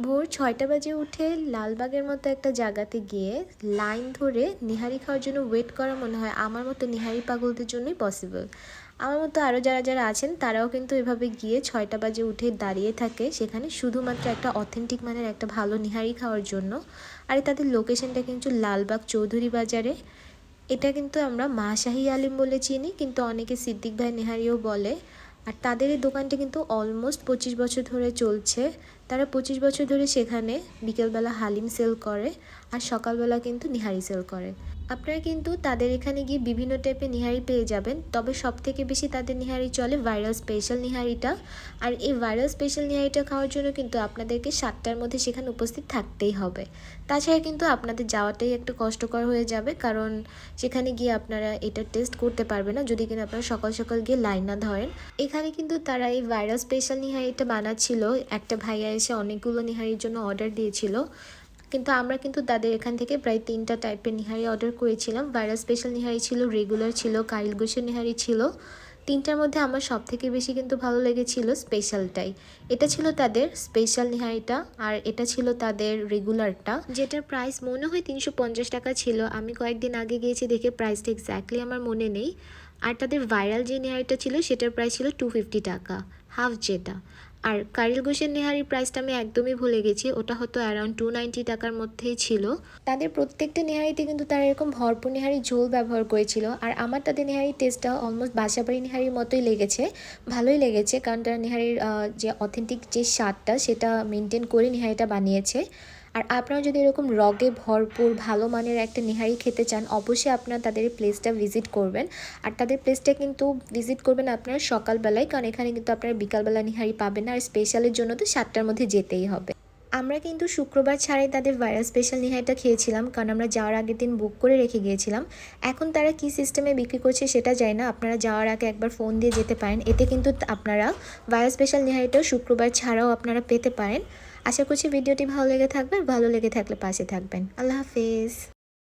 ভোর ৬টা বাজে উঠে লালবাগের মতো একটা জায়গাতে গিয়ে লাইন ধরে নিহারি খাওয়ার জন্য ওয়েট করা মনে হয় আমার মতো নিহারি পাগলদের জন্যই পসিবল। আমার মতো আরও যারা যারা আছেন তারাও কিন্তু এভাবে গিয়ে ৬টা বাজে উঠে দাঁড়িয়ে থাকে সেখানে শুধুমাত্র একটা অথেন্টিক মানের একটা ভালো নিহারি খাওয়ার জন্য। আর তাদের লোকেশনটা কিন্তু লালবাগ চৌধুরী বাজারে। এটা কিন্তু আমরা মা শাহি আলিম বলে চিনি, কিন্তু অনেকে সিদ্দিক ভাই নেহারিও বলে। আর তাদের এই দোকানটা কিন্তু অলমোস্ট 25 বছর ধরে চলছে। তারা 25 বছর ধরে সেখানে বিকেলবেলা হালিম সেল করে আর সকালবেলা কিন্তু নিহারি সেল করে। আপনারা কিন্তু তাদের এখানে গিয়ে বিভিন্ন টাইপের নিহারি পেয়ে যাবেন, তবে সবথেকে বেশি তাদের নিহারি চলে ভাইরাল স্পেশাল নিহারিটা। আর এই ভাইরাল স্পেশাল নিহারিটা খাওয়ার জন্য কিন্তু আপনাদেরকে 7টার মধ্যে সেখানে উপস্থিত থাকতেই হবে। তাছাড়া কিন্তু আপনাদের যাওয়াটাই একটু কষ্টকর হয়ে যাবে, কারণ সেখানে গিয়ে আপনারা এটা টেস্ট করতে পারবেন না যদি কিনা আপনারা সকাল সকাল গিয়ে লাইন না ধরেন। এখানে কিন্তু তারা এই ভাইরাল স্পেশাল নিহারিটা বানাচ্ছিল, একটা ভাইয়া এসে অনেকগুলো নিহারির জন্য অর্ডার দিয়েছিল। কিন্তু আমরা কিন্তু তাদের এখান থেকে প্রায় 3টা টাইপের নিহারি অর্ডার করেছিলাম। ভাইরাল স্পেশাল নিহারি ছিল, রেগুলার ছিল, কারিল গোশের নিহারি ছিল। 3টার মধ্যে আমার সব থেকে বেশি কিন্তু ভালো লেগেছিল স্পেশালটাই। এটা ছিল তাদের স্পেশাল নিহারিটা আর এটা ছিল তাদের রেগুলারটা, যেটার প্রাইস মনে হয় 350 টাকা ছিল। আমি কয়েকদিন আগে গিয়েছি দেখে প্রাইসটা এক্স্যাক্টলি আমার মনে নেই। আর তাদের ভাইরাল যে নিহারিটা ছিল সেটার প্রাইস ছিল 250 টাকা, হাফ যেটা। আর কারিল গোশের নেহারির প্রাইসটা আমি একদমই ভুলে গেছি, ওটা হয়তো অ্যারাউন্ড 290 টাকার মধ্যেই ছিল। তাদের প্রত্যেকটা নেহারিতে কিন্তু তারা এরকম ভরপুর নেহারি ঝোল ব্যবহার করেছিল। আর আমার তাদের নেহারির টেস্টটা অলমোস্ট বাসাবাড়ি নেহারির মতোই লেগেছে, ভালোই লেগেছে, কারণ তারা নেহারির যে অথেন্টিক যে স্বাদটা সেটা মেনটেন করে নেহারিটা বানিয়েছে। আর আপনারা যদি এরকম রগে ভরপুর ভালো মানের একটা নেহারি খেতে চান, অবশ্যই আপনারা তাদের এই প্লেসটা ভিজিট করবেন। আর তাদের প্লেসটা কিন্তু ভিজিট করবেন আপনারা সকালবেলায়, কারণ এখানে কিন্তু আপনারা বিকালবেলা নিহারি পাবেন না। আর স্পেশালের জন্য তো 7টার মধ্যে যেতেই হবে। আমরা কিন্তু শুক্রবার ছাড়াই তাদের ভাইরাল স্পেশাল নিহারিটা খেয়েছিলাম, কারণ আমরা যাওয়ার আগের দিন বুক করে রেখে গিয়েছিলাম। এখন তারা কী সিস্টেমে বিক্রি করছে সেটা যায় না, আপনারা যাওয়ার আগে একবার ফোন দিয়ে যেতে পারেন। এতে কিন্তু আপনারা ভাইরাল স্পেশাল নিহারিটাও শুক্রবার ছাড়াও আপনারা পেতে পারেন। আশা করছি ভিডিওটি ভালো লেগে থাকবে, ভালো লেগে থাকলে পাশে থাকবেন। আল্লাহ হাফেজ।